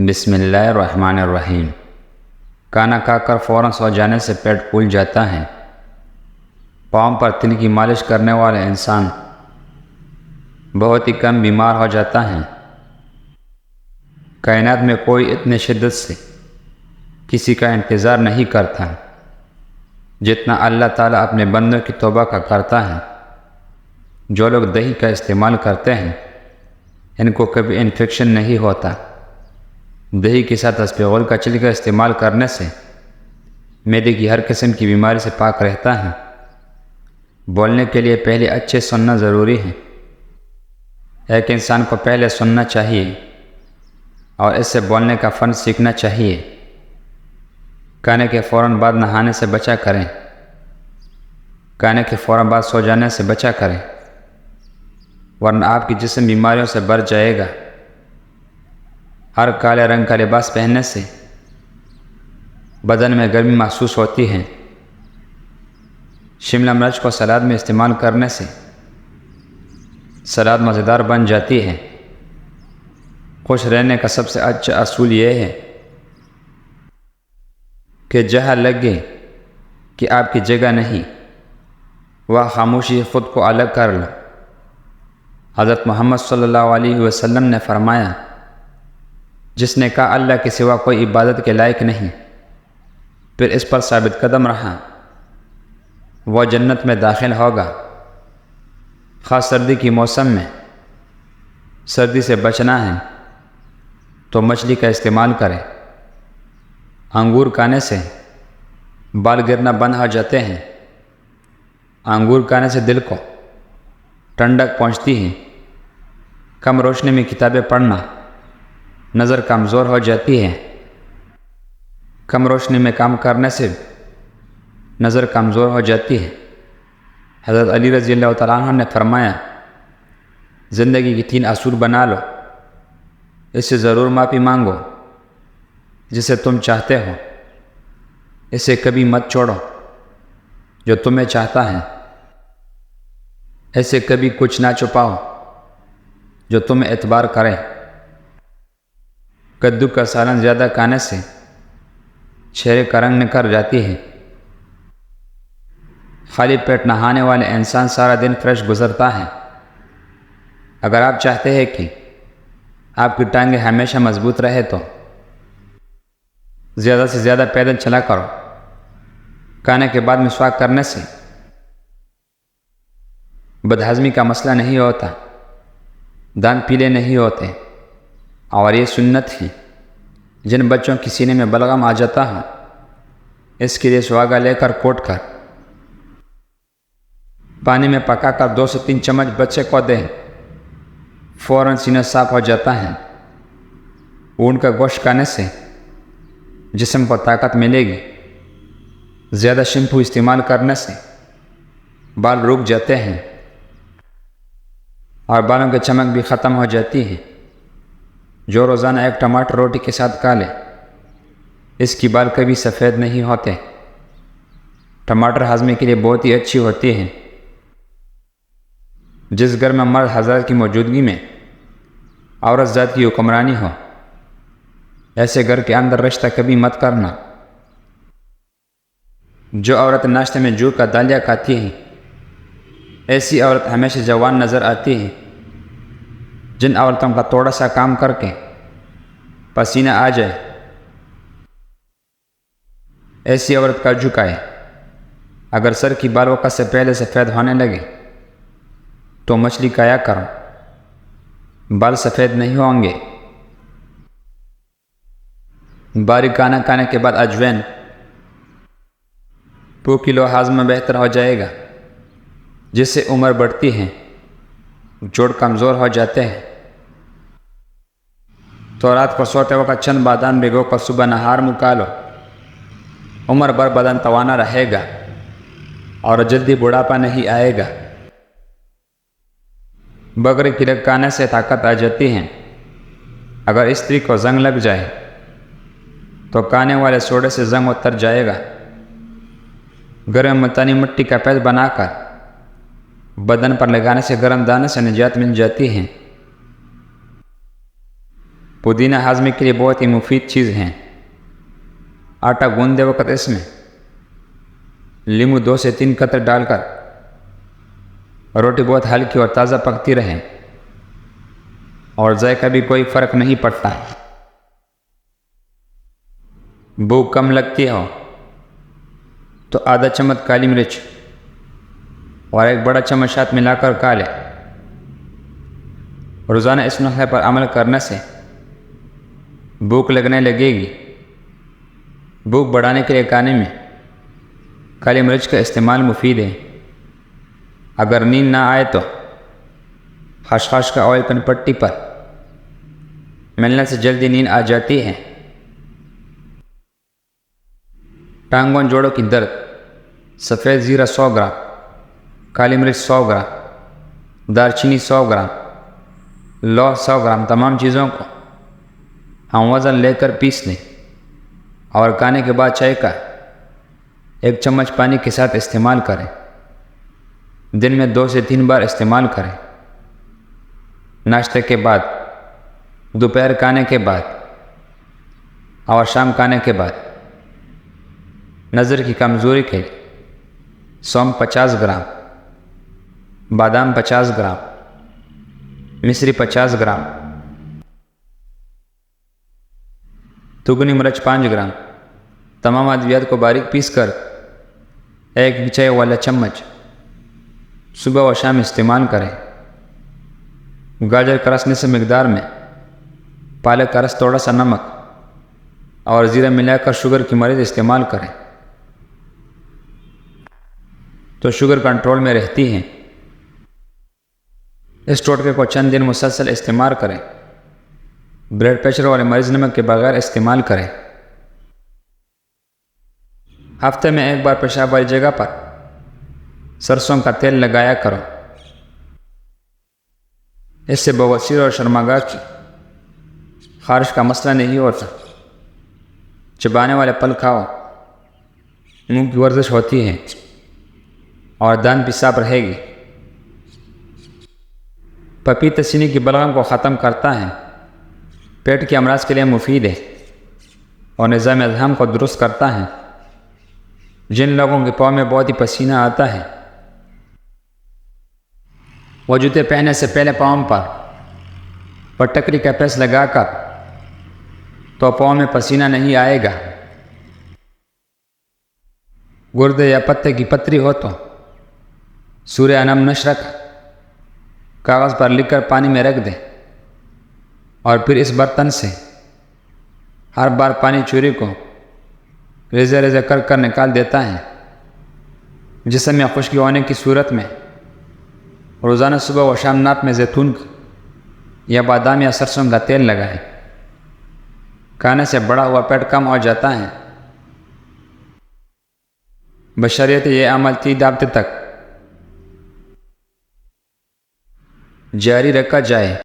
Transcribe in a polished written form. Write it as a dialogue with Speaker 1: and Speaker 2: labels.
Speaker 1: بسم اللہ الرحمن الرحیم۔ کھانا کھا کر فوراً سو جانے سے پیٹ پھول جاتا ہے۔ پاؤں پر تل کی مالش کرنے والے انسان بہت ہی کم بیمار ہو جاتا ہے۔ کائنات میں کوئی اتنے شدت سے کسی کا انتظار نہیں کرتا جتنا اللہ تعالیٰ اپنے بندوں کی توبہ کا کرتا ہے۔ جو لوگ دہی کا استعمال کرتے ہیں ان کو کبھی انفیکشن نہیں ہوتا۔ دہی کے ساتھ اسپغول کا چھلکا استعمال کرنے سے معدے کی ہر قسم کی بیماری سے پاک رہتا ہے۔ بولنے کے لیے پہلے اچھے سننا ضروری ہے۔ ایک انسان کو پہلے سننا چاہیے اور اس سے بولنے کا فن سیکھنا چاہیے۔ کھانے کے فوراً بعد نہانے سے بچا کریں۔ کھانے کے فوراً بعد سو جانے سے بچا کریں، ورنہ آپ کی جسم بیماریوں سے بھر جائے گا۔ ہر کالے رنگ کا لباس پہننے سے بدن میں گرمی محسوس ہوتی ہے۔ شملہ مرچ کو سلاد میں استعمال کرنے سے سلاد مزیدار بن جاتی ہے۔ خوش رہنے کا سب سے اچھا اصول یہ ہے کہ جہاں لگے کہ آپ کی جگہ نہیں وہ خاموشی خود کو الگ کر لو۔ حضرت محمد صلی اللہ علیہ وسلم نے فرمایا، جس نے کہا اللہ کے سوا کوئی عبادت کے لائق نہیں پھر اس پر ثابت قدم رہا وہ جنت میں داخل ہوگا۔ خاص سردی کی موسم میں سردی سے بچنا ہے تو مچھلی کا استعمال کریں۔ انگور کھانے سے بال گرنا بند ہو جاتے ہیں۔ انگور کھانے سے دل کو ٹھنڈک پہنچتی ہے۔ کم روشنی میں کتابیں پڑھنا نظر کمزور ہو جاتی ہے۔ کم روشنی میں کام کرنے سے نظر کمزور ہو جاتی ہے۔ حضرت علی رضی اللہ تعالیٰ عنہ نے فرمایا، زندگی کی 3 اصول بنا لو، اس سے ضرور معافی مانگو۔ جسے تم چاہتے ہو اسے کبھی مت چھوڑو جو تمہیں چاہتا ہے۔ ایسے کبھی کچھ نہ چھپاؤ جو تمہیں اعتبار کرے۔ کدو کا سالن زیادہ کھانے سے چہرے کا رنگ نکھر جاتی ہے۔ خالی پیٹ نہانے والے انسان سارا دن فریش گزرتا ہے۔ اگر آپ چاہتے ہیں کہ آپ کی ٹانگیں ہمیشہ مضبوط رہے تو زیادہ سے زیادہ پیدل چلا کرو۔ کھانے کے بعد مسواک کرنے سے بدہضمی کا مسئلہ نہیں ہوتا، دانت پیلے نہیں ہوتے، اور یہ سنت ہے۔ جن بچوں کے سینے میں بلغم آ جاتا ہے اس کے لیے سواگا لے کر کوٹ کر پانی میں پکا کر 2 سے 3 چمچ بچے کو دیں، فوراً سینہ صاف ہو جاتا ہے۔ اونٹ کا گوشت کھانے سے جسم کو طاقت ملے گی۔ زیادہ شیمپو استعمال کرنے سے بال رک جاتے ہیں اور بالوں کی چمک بھی ختم ہو جاتی ہے۔ جو روزانہ 1 ٹماٹر روٹی کے ساتھ کھا لے اس کی بال کبھی سفید نہیں ہوتے۔ ٹماٹر ہاضمے کے لیے بہت ہی اچھی ہوتی ہے۔ جس گھر میں مرد حضرات کی موجودگی میں عورت ذات کی حکمرانی ہو ایسے گھر کے اندر رشتہ کبھی مت کرنا۔ جو عورت ناشتے میں جو کا دالیہ کھاتی ہے ایسی عورت ہمیشہ جوان نظر آتی ہے۔ جن عورتوں کا تھوڑا سا کام کر کے پسینہ آ جائے ایسی عورت کا جھکائے۔ اگر سر کی بال وقت سے پہلے سفید ہونے لگے تو مچھلی کھایا کرو، بال سفید نہیں ہوں گے۔ باریک کھانا کھانے کے بعد اجوین 2 کلو ہاضمہ بہتر ہو جائے گا، جس سے عمر بڑھتی ہے، جوڑ کمزور ہو جاتے ہیں۔ تو رات کو سوتے وقت چند بادام بھگو کر صبح نہار مکا لو، عمر بھر بدن توانا رہے گا اور جلدی بڑھاپا نہیں آئے گا۔ بکری کی رگ کھانے سے طاقت آ جاتی ہے۔ اگر استری کو زنگ لگ جائے تو کھانے والے سوڈے سے زنگ اتر جائے گا۔ گرم ملتانی مٹی کا پیسٹ بنا کر بدن پر لگانے سے گرم دانے سے نجات مل جاتی ہے۔ پودینہ ہاضمے کے لیے بہت ہی مفید چیز ہیں۔ آٹا گوندتے وقت اس میں لیمو 2 سے 3 قطر ڈال کر روٹی بہت ہلکی اور تازہ پکتی رہے اور ذائقہ بھی کوئی فرق نہیں پڑتا۔ بھوک کم لگتی ہو تو آدھا چمچ کالی مرچ اور 1 بڑا چمچ شہد ملا کر کھا لیں۔ روزانہ اس نسخے پر عمل کرنے سے بھوک لگنے لگے گی۔ بھوک بڑھانے کے لیے کھانے میں کالی مرچ کا استعمال مفید ہے۔ اگر نیند نہ آئے تو خشخاش کا آئل کن پٹی پر ملنے سے جلدی نیند آ جاتی ہے۔ ٹانگوں جوڑوں کی درد، سفید زیرہ 100 گرام، کالی مرچ 100 گرام، دارچینی 100 گرام، لونگ 100 گرام، تمام چیزوں کو ہم وزن لے کر پیس لیں اور کھانے کے بعد چائے کا 1 چمچ پانی کے ساتھ استعمال کریں۔ دن میں 2 سے 3 بار استعمال کریں۔ ناشتے کے بعد، دوپہر کھانے کے بعد اور شام کھانے کے بعد۔ نظر کی کمزوری کے لیے سونف 50 گرام، بادام 50 گرام، مصری 50 گرام، دگنی مرچ 5 گرام، تمام ادویات کو باریک پیس کر 1 چائے والا چمچ صبح و شام استعمال کریں۔ گاجر کا رس نصف مقدار میں، پالک کا رس تھوڑا سا نمک اور زیرہ ملا کر شوگر کی مریض استعمال کریں تو شوگر کنٹرول میں رہتی ہے۔ اس ٹوٹکے کو چند دن مسلسل استعمال کریں۔ بلڈ پریشر والے مریض نمک کے بغیر استعمال کریں۔ ہفتے میں 1 بار پیشاب والی جگہ پر سرسوں کا تیل لگایا کرو۔ اس سے بواسیر اور شرماگاہ کی خارش کا مسئلہ نہیں ہوتا۔ چبانے والے پھل کھاؤ، منہ کی ورزش ہوتی ہے اور دان بھی صاف رہے گی۔ پپیتا سینے کی بلغم کو ختم کرتا ہے، پیٹ کے امراض کے لیے مفید ہے اور نظام ہضم کو درست کرتا ہے۔ جن لوگوں کے پاؤں میں بہت ہی پسینہ آتا ہے وہ جوتے پہننے سے پہلے پاؤں پر پٹکری کا پیسٹ لگا کر تو پاؤں میں پسینہ نہیں آئے گا۔ گردے یا پتے کی پتری ہو تو سورہ انعام نشر کاغذ پر لکھ کر پانی میں رکھ دیں اور پھر اس برتن سے ہر بار پانی چوری کو ریزہ ریزہ کر کر نکال دیتا ہے۔ جسم میں خشکی ہونے کی صورت میں روزانہ صبح و شام ناک میں زیتون یا بادام یا سرسوں کا تیل لگائیں۔ کھانے سے بڑا ہوا پیٹ کم ہو جاتا ہے۔ بشریت یہ عمل 3 ہفتے تک جاری رکھا جائے۔